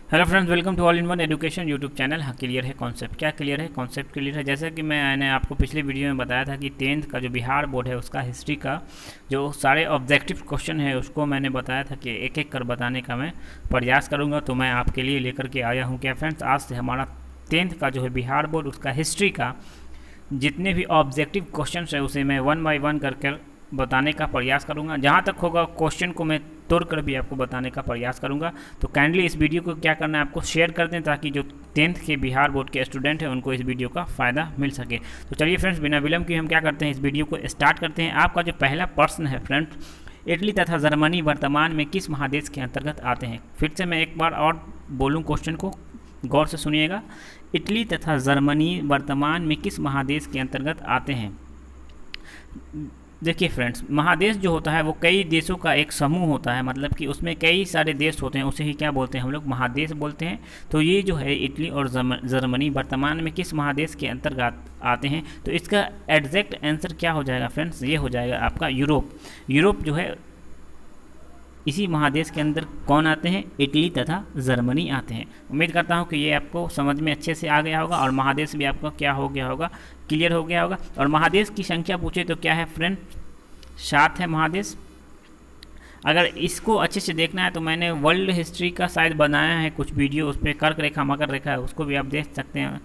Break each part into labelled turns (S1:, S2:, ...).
S1: Hello friends, welcome to all in one education YouTube channel. हाँ, clear है concept? क्या clear है? Concept clear है। जैसा कि मैंने आपको पिछले वीडियो में बताया था कि 10th का जो बिहार बोर्ड है उसका हिस्ट्री का जो सारे ऑब्जेक्टिव क्वेश्चन है उसको मैंने बताया था कि एक एक कर बताने का मैं प्रयास करूँगा। तो मैं आपके लिए लेकर के आया हूँ क्या फ्रेंड्स, आज से हमारा 10th का जो है बिहार बोर्ड उसका हिस्ट्री का जितने भी ऑब्जेक्टिव क्वेश्चन है उसे मैं वन बाय वन करके बताने का प्रयास करूंगा। जहां तक होगा क्वेश्चन को मैं तोड़ कर भी आपको बताने का प्रयास करूंगा। तो काइंडली इस वीडियो को क्या करना है, आपको शेयर कर दें ताकि जो 10th के बिहार बोर्ड के स्टूडेंट हैं उनको इस वीडियो का फ़ायदा मिल सके। तो चलिए फ्रेंड्स, बिना विलम्ब के हम क्या करते हैं, इस वीडियो को स्टार्ट करते हैं। आपका जो पहला प्रश्न है फ्रेंड्स, इटली तथा जर्मनी वर्तमान में किस महादेश के अंतर्गत आते हैं? फिर से मैं एक बार और बोलूँ क्वेश्चन को, गौर से सुनिएगा। इटली तथा जर्मनी वर्तमान में किस महादेश के अंतर्गत आते हैं? देखिए फ्रेंड्स, महादेश जो होता है वो कई देशों का एक समूह होता है, मतलब कि उसमें कई सारे देश होते हैं, उसे ही क्या बोलते हैं हम लोग, महादेश बोलते हैं। तो ये जो है इटली और जर्मनी वर्तमान में किस महादेश के अंतर्गत आते हैं? तो इसका एग्जैक्ट आंसर क्या हो जाएगा फ्रेंड्स, ये हो जाएगा आपका यूरोप। यूरोप जो है इसी महादेश के अंदर कौन आते हैं? इटली तथा जर्मनी आते हैं। उम्मीद करता हूँ कि ये आपको समझ में अच्छे से आ गया होगा और महादेश भी आपका क्या हो गया होगा, क्लियर हो गया होगा। और महादेश की संख्या पूछे तो क्या है फ्रेंड, 7 है महादेश। अगर इसको अच्छे से देखना है तो मैंने वर्ल्ड हिस्ट्री का शायद बनाया है कुछ वीडियो, उस पर कर्क रेखा मकर रेखा है, उसको भी आप देख सकते हैं।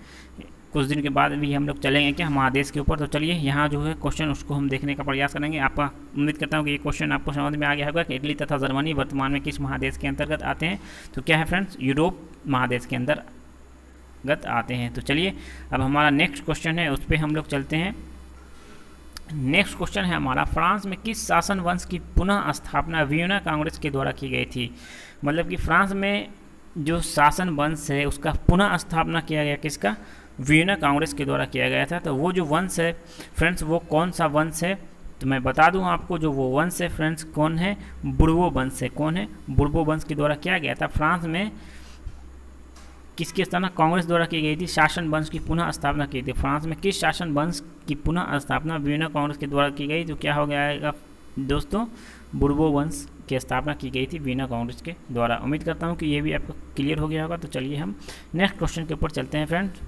S1: कुछ दिन के बाद भी हम लोग चलेंगे क्या महादेश के ऊपर। तो चलिए यहाँ जो है क्वेश्चन उसको हम देखने का प्रयास करेंगे। आपका उम्मीद करता हूँ कि ये क्वेश्चन आपको समझ में आ गया होगा कि इटली तथा जर्मनी वर्तमान में किस महादेश के अंतर्गत आते हैं? तो क्या है फ्रेंड्स, यूरोप महादेश के अंतर्गत आते हैं। तो चलिए अब हमारा नेक्स्ट क्वेश्चन है उस पर हम लोग चलते हैं। नेक्स्ट क्वेश्चन है हमारा, फ्रांस में किस शासन वंश की पुनः स्थापना वियना कांग्रेस के द्वारा की गई थी? मतलब कि फ्रांस में जो शासन वंश है उसका पुनः स्थापना किया गया, किसका? वियना कांग्रेस के द्वारा किया गया था। तो वो जो वंश है फ्रेंड्स वो कौन सा वंश है? तो मैं बता दूं आपको, जो वो वंश है फ्रेंड्स कौन है, बुर्बो वंश है। कौन है? बुर्बो वंश के द्वारा किया गया था। फ्रांस में किसकी स्थापना कांग्रेस द्वारा की गई थी? शासन वंश की पुनः स्थापना की थी। फ्रांस में किस शासन वंश की पुनः स्थापना वियना कांग्रेस के द्वारा की गई? तो क्या हो गया दोस्तों, बुर्बो वंश की स्थापना की गई थी वियना कांग्रेस के द्वारा। उम्मीद करता हूँ कि ये भी आपको क्लियर हो गया होगा। तो चलिए हम नेक्स्ट क्वेश्चन के ऊपर चलते हैं फ्रेंड्स।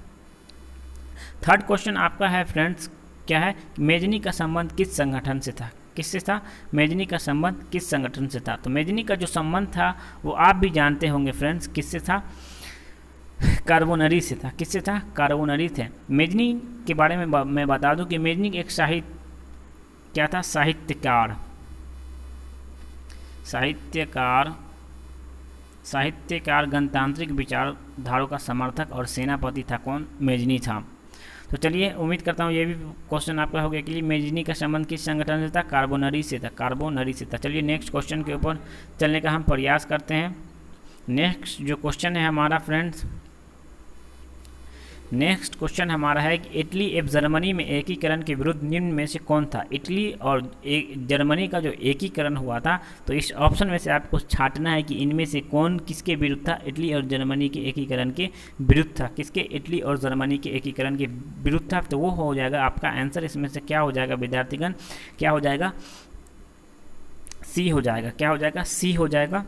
S1: थर्ड क्वेश्चन आपका है फ्रेंड्स, क्या है, मेजनी का संबंध किस संगठन से था? किससे था? मेजनी का संबंध किस संगठन से था? तो मेजनी का जो संबंध था वो आप भी जानते होंगे फ्रेंड्स, किससे था? कार्बोनरी से था। किससे था? कार्बोनरी थे। मेजनी के बारे में मैं बता दूं कि मेजनी एक क्या था? साहित्यकार गणतांत्रिक विचारधारों का समर्थक और सेनापति था। कौन? मेजनी था। तो चलिए उम्मीद करता हूँ ये भी क्वेश्चन आपका हो गया कि मेजनी का संबंध किस संगठन से था? कार्बोनरी से था। कार्बोनरी से था। चलिए नेक्स्ट क्वेश्चन के ऊपर चलने का हम प्रयास करते हैं। नेक्स्ट जो क्वेश्चन है हमारा फ्रेंड्स, नेक्स्ट क्वेश्चन हमारा है कि इटली एवं जर्मनी में एकीकरण के विरुद्ध निम्न में से कौन था? इटली और जर्मनी का जो एकीकरण हुआ था, तो इस ऑप्शन में से आपको छांटना है कि इनमें से कौन किसके विरुद्ध था? इटली और जर्मनी के एकीकरण के विरुद्ध था। किसके? इटली और जर्मनी के एकीकरण के विरुद्ध था। तो वो हो जाएगा आपका आंसर। इसमें से क्या हो जाएगा विद्यार्थीगण? क्या हो जाएगा? सी हो जाएगा। क्या हो जाएगा? सी हो जाएगा।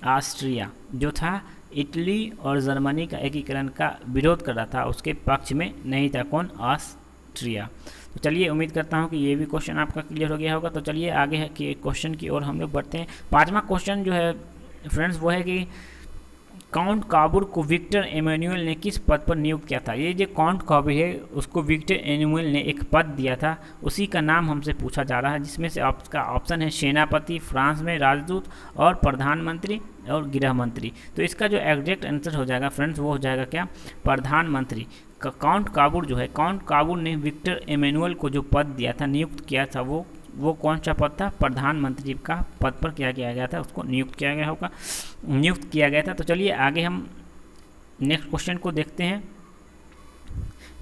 S1: ऑस्ट्रिया जो था इटली और जर्मनी का एकीकरण का विरोध कर रहा था, उसके पक्ष में नहीं था। कौन? ऑस्ट्रिया। तो चलिए उम्मीद करता हूं कि ये भी क्वेश्चन आपका क्लियर हो गया होगा। तो चलिए आगे है कि क्वेश्चन की ओर हम लोग बढ़ते हैं। पांचवा क्वेश्चन जो है फ्रेंड्स वो है कि काउंट काबुर को विक्टर एमेनुअल ने किस पद पर नियुक्त किया था? ये जो काउंट काबुर है उसको विक्टर एमेनुअल ने एक पद दिया था, उसी का नाम हमसे पूछा जा रहा है, जिसमें से आपका ऑप्शन है सेनापति, फ्रांस में राजदूत और प्रधानमंत्री और गृह मंत्री। तो इसका जो एग्जैक्ट आंसर हो जाएगा फ्रेंड्स वो हो जाएगा क्या? प्रधानमंत्री। काउंट काबुर जो है, काउंट काबुर ने विक्टर एमेनुअल को जो पद दिया था, नियुक्त किया था, वो कौन सा पद था? प्रधानमंत्री का पद पर क्या किया गया था? उसको नियुक्त किया गया था। तो चलिए आगे हम नेक्स्ट क्वेश्चन को देखते हैं।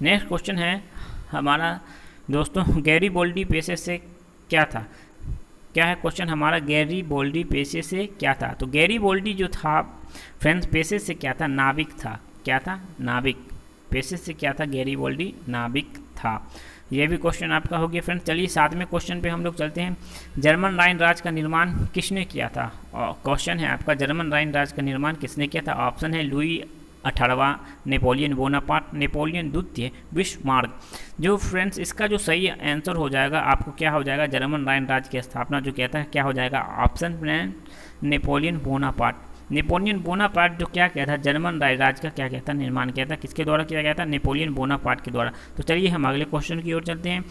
S1: नेक्स्ट क्वेश्चन है हमारा दोस्तों, गैरीबोल्डी पेशे से क्या था? क्या है क्वेश्चन हमारा? गैरीबोल्डी पेशे से क्या था? तो गैरीबोल्डी जो था फ्रेंड्स पेशे से क्या था? नाविक था। क्या था? नाविक। पेशे से क्या था? गैरीबोल्डी नाविक था। ये भी क्वेश्चन आपका हो गया फ्रेंड्स। चलिए 7वें क्वेश्चन पे हम लोग चलते हैं। जर्मन राइन राज का निर्माण किसने किया था? और क्वेश्चन है आपका, जर्मन राइन राज का निर्माण किसने किया था? ऑप्शन है लुई 18वां, नेपोलियन बोनापार्ट, नेपोलियन द्वितीय, बिस्मार्क। जो फ्रेंड्स इसका जो सही आंसर हो जाएगा आपको क्या हो जाएगा, जर्मन राइन राज की स्थापना जो कहता है क्या हो जाएगा, option Napoleon Bonaparte. Napoleon Bonaparte जो क्या किया था, जर्मन राज का क्या किया था, निर्माण किया था, किसके द्वारा किया गया था, नेपोलियन बोनापार्ट के द्वारा। तो चलिए हम अगले क्वेश्चन की ओर चलते हैं।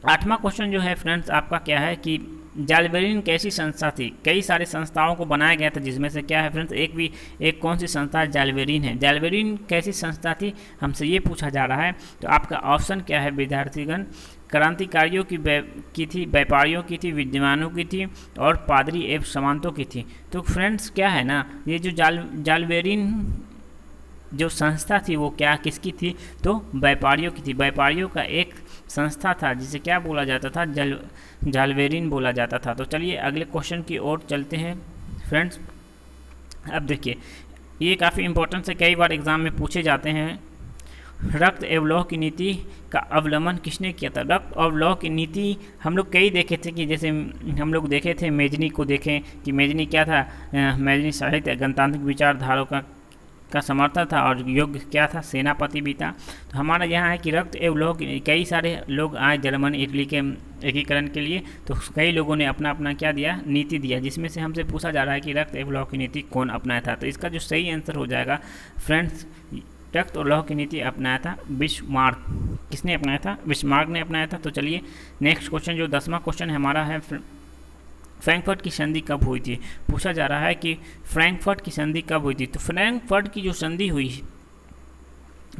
S1: 8वां क्वेश्चन जो है फ्रेंड्स आपका क्या है कि जालबेरिन कैसी संस्था थी? कई सारी संस्थाओं को बनाया गया था, जिसमें से क्या है फ्रेंड्स, एक कौन सी संस्था जालबेरिन है। जालबेरिन कैसी संस्था थी, हमसे ये पूछा जा रहा है। तो आपका ऑप्शन क्या है विद्यार्थीगण, क्रांतिकारियों की थी, व्यापारियों की थी, विद्वानों की थी और पादरी एवं सामंतों की थी। तो फ्रेंड्स क्या है ना, ये जो जालबेरिन जो संस्था थी वो क्या किसकी थी, तो व्यापारियों की थी। व्यापारियों का एक संस्था था जिसे क्या बोला जाता था, जालबेरिन बोला जाता था। तो चलिए अगले क्वेश्चन की ओर चलते हैं फ्रेंड्स। अब देखिए ये काफ़ी इंपॉर्टेंट है, कई बार एग्जाम में पूछे जाते हैं। रक्त एवं लौह की नीति का अवलंबन किसने किया था? रक्त और लौह की नीति हम लोग कई देखे थे कि जैसे हम लोग देखे थे मेजनी को देखें कि मेजनी क्या था, मेजनी साहित्य गणतांत्रिक विचारधाराओं का समर्थक था और योग्य क्या था, सेनापति भी था। तो हमारा यहाँ है कि रक्त एवं लौह की, कई सारे लोग आए जर्मनी इटली के एकीकरण के लिए, तो कई लोगों ने अपना अपना क्या दिया, नीति दिया, जिसमें से हमसे पूछा जा रहा है कि रक्त एवं लौह की नीति कौन अपनाया था। तो इसका जो सही आंसर हो जाएगा फ्रेंड्स, रक्त और लौह की नीति अपनाया था बिस्मार्क। किसने अपनाया था? बिस्मार्क ने अपनाया था। तो चलिए नेक्स्ट क्वेश्चन जो 10वां क्वेश्चन हमारा है, फ्रैंकफर्ट की संधि कब हुई थी? पूछा जा रहा है कि फ्रैंकफर्ट की संधि कब हुई थी। तो फ्रैंकफर्ट की जो संधि हुई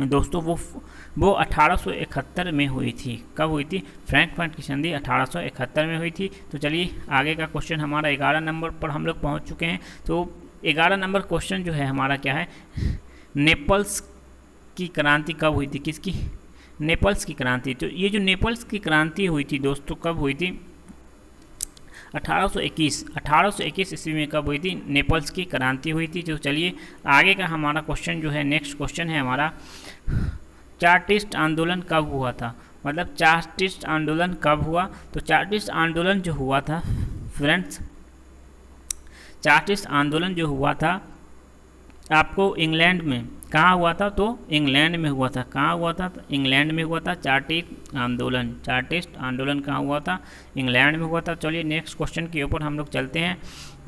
S1: दोस्तों वो 1871 में हुई थी। कब हुई थी? फ्रैंकफर्ट की संधि 1871 में हुई थी। तो चलिए आगे का क्वेश्चन हमारा 11 नंबर पर हम लोग पहुँच चुके हैं। तो 11 नंबर क्वेश्चन जो है हमारा क्या है, नेपल्स की क्रांति कब हुई थी? किसकी? नेपल्स की क्रांति। तो ये जो नेपल्स की क्रांति हुई थी दोस्तों कब हुई थी? 1821 ईस्वी में कब हुई थी? नेपल्स की क्रांति हुई थी। तो चलिए आगे का हमारा क्वेश्चन जो है, नेक्स्ट क्वेश्चन है हमारा, चार्टिस्ट आंदोलन कब हुआ था? मतलब चार्टिस्ट आंदोलन कब हुआ? तो चार्टिस्ट आंदोलन जो हुआ था फ्रेंड्स, चार्टिस्ट आंदोलन जो हुआ था आपको इंग्लैंड में, कहाँ हुआ था? तो इंग्लैंड में हुआ था। कहाँ हुआ था? तो इंग्लैंड में हुआ था चार्टिस्ट आंदोलन कहाँ हुआ था? इंग्लैंड में हुआ था। चलिए नेक्स्ट क्वेश्चन के ऊपर हम लोग चलते हैं।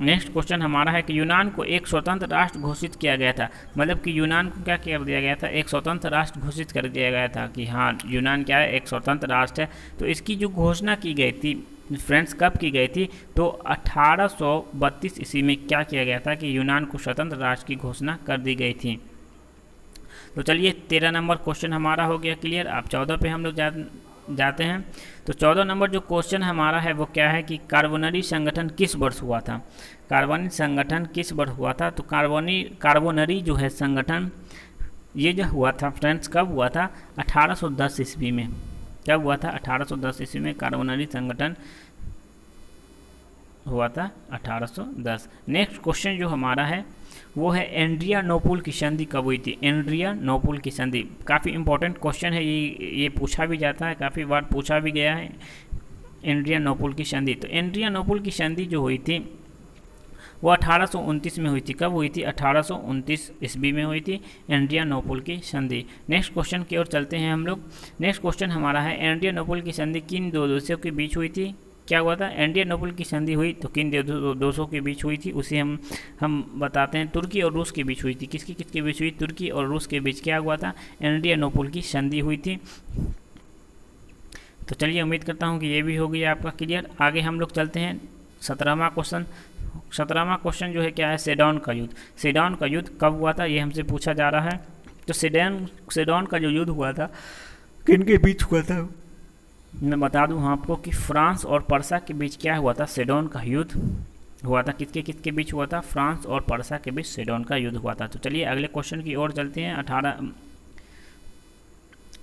S1: नेक्स्ट क्वेश्चन हमारा है कि यूनान को एक स्वतंत्र राष्ट्र घोषित किया गया था। मतलब कि यूनान को क्या कर दिया गया था? एक स्वतंत्र राष्ट्र घोषित कर दिया गया था कि हाँ यूनान क्या है, एक स्वतंत्र राष्ट्र है। तो इसकी जो घोषणा की गई थी फ्रेंड्स कब की गई थी? तो 1832 ईस्वी में क्या किया गया था कि यूनान को स्वतंत्र राष्ट्र की घोषणा कर दी गई थी। तो चलिए 13 नंबर क्वेश्चन हमारा हो गया क्लियर। अब 14 पे हम लोग जाते हैं। तो 14 नंबर जो क्वेश्चन हमारा है वो क्या है कि कार्बोनरी संगठन किस वर्ष हुआ था? कार्बोनरी संगठन किस वर्ष हुआ था? तो कार्बोनरी जो है संगठन ये जो हुआ था फ्रेंड्स कब हुआ था? 1810 ईस्वी में। कब हुआ था? 1810 ईस्वी में कार्बोनरी संगठन हुआ था 1810। नेक्स्ट क्वेश्चन जो हमारा है वो है एड्रियानोपुल की संधि कब हुई थी? एड्रियानोपुल की संधि काफ़ी इंपॉर्टेंट क्वेश्चन है, ये पूछा भी जाता है, काफ़ी बार पूछा भी गया है एड्रियानोपुल की संधि। तो एड्रियानोपुल की संधि जो हुई थी वो 1829 में हुई थी। कब हुई थी? 1829 ईस्वी में हुई थी एड्रियानोपुल की संधि। नेक्स्ट क्वेश्चन की ओर चलते हैं हम लोग। नेक्स्ट क्वेश्चन हमारा है एड्रियानोपुल की संधि किन दो देशों के बीच हुई थी? क्या हुआ था? एड्रियानोपुल की संधि हुई तो किन देशों के बीच हुई थी उसे हम बताते हैं। तुर्की और रूस के बीच हुई थी। किसके बीच हुई? तुर्की और रूस के बीच क्या हुआ था? एड्रियानोपुल की संधि हुई थी। तो चलिए उम्मीद करता हूँ कि ये भी हो गया आपका क्लियर। आगे हम लोग चलते हैं 17वां क्वेश्चन। 17वां क्वेश्चन जो है क्या है? सेडोन का युद्ध। सेडोन का युद्ध कब हुआ था ये हमसे पूछा जा रहा है। तो सेडोन का जो युद्ध हुआ था किन के बीच हुआ था? मैं बता दूं आपको कि फ्रांस और पर्सा के बीच क्या हुआ था? सेडोन का युद्ध हुआ था। किसके बीच हुआ था? फ्रांस और पर्सा के बीच सेडोन का युद्ध हुआ था। तो चलिए अगले क्वेश्चन की ओर चलते हैं।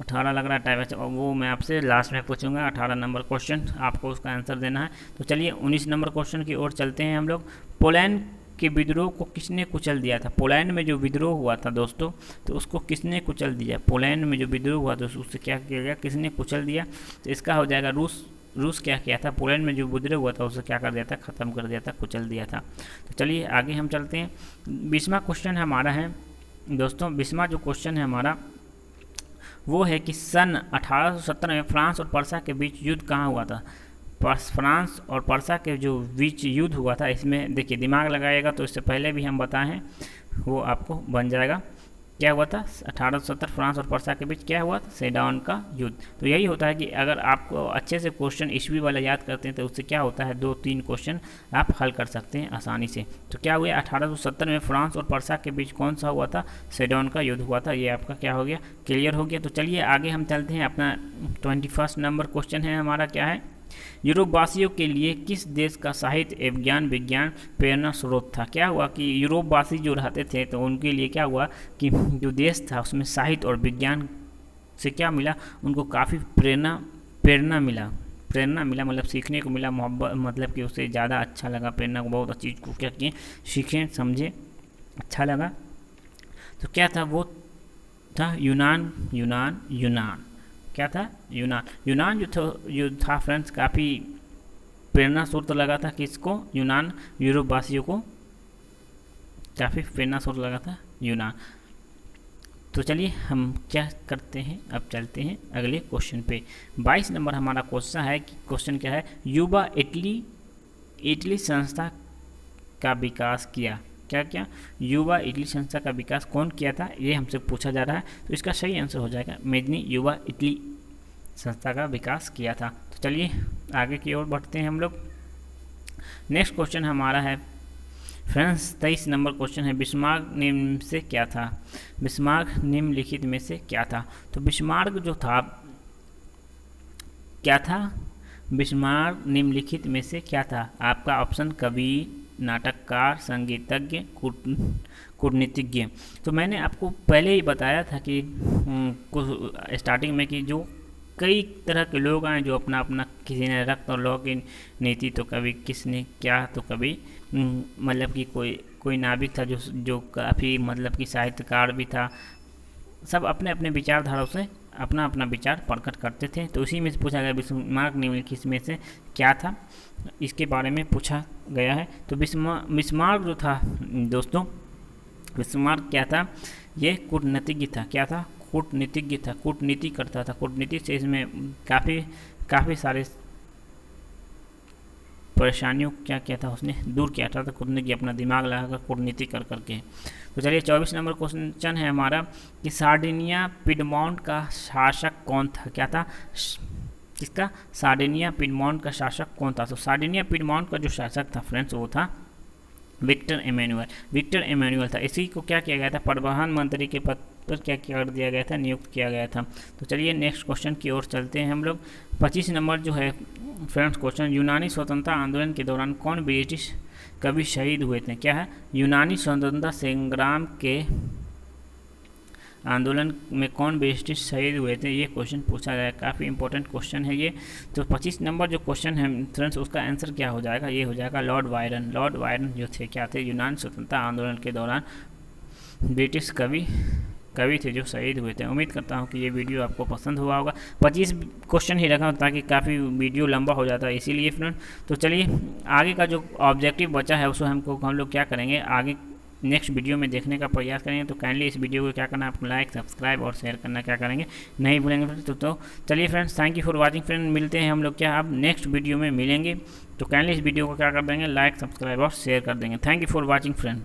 S1: 18 लग रहा है टाइम, वो मैं आपसे लास्ट में पूछूंगा। 18 नंबर क्वेश्चन आपको उसका आंसर देना है। तो चलिए 19 नंबर क्वेश्चन की ओर चलते हैं हम लोग। पोलैंड के विद्रोह को किसने कुचल दिया था? पोलैंड में जो विद्रोह हुआ था दोस्तों, तो उसको किसने कुचल दिया? पोलैंड में जो विद्रोह हुआ था उससे क्या किया गया, किसने कुचल दिया? तो इसका हो जाएगा रूस क्या किया था? पोलैंड में जो विद्रोह हुआ था उसे क्या कर दिया था? ख़त्म कर दिया था, कुचल दिया था। तो चलिए आगे हम चलते हैं। 20वां क्वेश्चन हमारा है दोस्तों, 20वां जो क्वेश्चन है हमारा वो है कि सन 1870 में फ्रांस और पर्सा के बीच युद्ध कहाँ हुआ था? फ्रांस और पर्सा के जो बीच युद्ध हुआ था, इसमें देखिए दिमाग लगाइएगा, तो इससे पहले भी हम बताए हैं वो आपको बन जाएगा। क्या हुआ था? 1870 फ्रांस और पर्सा के बीच क्या हुआ था? सेडान का युद्ध। तो यही होता है कि अगर आपको अच्छे से क्वेश्चन ईस्वी वाला याद करते हैं तो उससे क्या होता है, 2-3 क्वेश्चन आप हल कर सकते हैं आसानी से। तो क्या हुआ? 1870 में फ्रांस और पर्सा के बीच कौन सा हुआ था? सेडान का युद्ध हुआ था। ये आपका क्या हो गया? क्लियर हो गया। तो चलिए आगे हम चलते हैं। अपना 21 नंबर क्वेश्चन है हमारा, क्या है? यूरोपवासियों के लिए किस देश का साहित्य एवं विज्ञान प्रेरणा स्रोत था? क्या हुआ कि यूरोपवासी जो रहते थे तो उनके लिए क्या हुआ कि जो देश था उसमें साहित्य और विज्ञान से क्या मिला, उनको काफ़ी प्रेरणा मिला मतलब सीखने को मिला, मोहब्बत मतलब कि उसे ज़्यादा अच्छा लगा, प्रेरणा को बहुत अच्छी चीज़ को क्या किए, सीखें, समझे, अच्छा लगा। तो क्या था? वो था यूनान। क्या था? यूनान जो था फ्रेंड्स, काफ़ी प्रेरणा स्रोत लगा था किसको? यूनान। यूरोपवासियों को काफ़ी प्रेरणा स्रोत लगा था यूनान। तो चलिए हम क्या करते हैं, अब चलते हैं अगले क्वेश्चन पे। 22 नंबर हमारा क्वेश्चन है कि क्वेश्चन क्या है? युवा इटली संस्था का विकास किया। क्या युवा इटली संस्था का विकास कौन किया था? ये हमसे पूछा जा रहा है। तो इसका सही आंसर हो जाएगा मेदनी युवा इटली संस्था का विकास किया था। तो चलिए आगे की ओर बढ़ते हैं हम लोग। नेक्स्ट क्वेश्चन हमारा है फ्रेंड्स 23 नंबर क्वेश्चन है, बिस्मार्क निम्न से क्या था? बिस्मार्क निम्नलिखित में से क्या था? तो बिस्मार्क जो था क्या था? बिस्मार्क निम्नलिखित में से क्या था? आपका ऑप्शन कवि, नाटककार, संगीतज्ञ, कूटनीतिज्ञ। तो मैंने आपको पहले ही बताया था कि स्टार्टिंग में कि जो कई तरह के लोग आए जो अपना अपना, किसी ने रक्त और लौ की नीति, तो कभी किसने क्या, तो कभी मतलब कि कोई नाविक था जो काफ़ी मतलब कि साहित्यकार भी था। सब अपने अपने विचारधाराओं से अपना अपना विचार प्रकट करते थे। तो उसी में से पूछा गया बिस्मार्क निम्नलिखित में से क्या था, इसके बारे में पूछा गया है। तो बिस्मार्क जो था दोस्तों, बिस्मार्क क्या था? ये कूटनीतिज्ञ था। क्या था? कूटनीतिज्ञ था, कूटनीति करता था। कूटनीति से इसमें काफ़ी सारे परेशानियों क्या किया था, उसने दूर किया था। कूटनीति अपना दिमाग लगाकर कूटनीति कर करके। तो चलिए 24 नंबर क्वेश्चन है हमारा कि सार्डिनिया पिडमॉन्ट का शासक कौन था? क्या था? किसका? सार्डिनिया पिडमॉन्ट का शासक कौन था? तो सार्डिनिया पिडमॉन्ट का जो शासक था फ्रेंड्स वो था विक्टर एमेनुअल था। इसी को क्या किया गया था? परिवहन मंत्री के पद पर क्या कर दिया गया था? नियुक्त किया गया था। तो चलिए नेक्स्ट क्वेश्चन की ओर चलते हैं हम लोग। 25 नंबर जो है फ्रेंड्स क्वेश्चन, यूनानी स्वतंत्रता आंदोलन के दौरान कौन ब्रिटिश कवि शहीद हुए थे? क्या है? यूनानी स्वतंत्रता संग्राम के आंदोलन में कौन ब्रिटिश शहीद हुए थे? ये क्वेश्चन पूछा गया है, काफ़ी इंपॉर्टेंट क्वेश्चन है ये। तो 25 नंबर जो क्वेश्चन है फ्रेंड्स उसका आंसर क्या हो जाएगा? ये हो जाएगा लॉर्ड वायरन जो थे, क्या थे? यूनानी स्वतंत्रता आंदोलन के दौरान ब्रिटिश कवि थे जो शहीद हुए थे। उम्मीद करता हूँ कि ये वीडियो आपको पसंद हुआ होगा। 25 क्वेश्चन ही रखा ताकि काफ़ी वीडियो लंबा हो जाता है इसीलिए फ्रेंड। तो चलिए आगे का जो ऑब्जेक्टिव बचा है उसको हम लोग क्या करेंगे, आगे नेक्स्ट वीडियो में देखने का प्रयास करेंगे। तो काइंडली इस वीडियो को क्या करना है, आपको लाइक, सब्सक्राइब और शेयर करना क्या करेंगे, नहीं भूलेंगे फ्रेंड्स। तो चलिए friends, thank you for watching friend. मिलते हैं हम लोग क्या अब नेक्स्ट वीडियो में मिलेंगे। तो काइंडली इस वीडियो को क्या कर देंगे, लाइक, सब्सक्राइब और शेयर कर देंगे। Thank you for watching friend.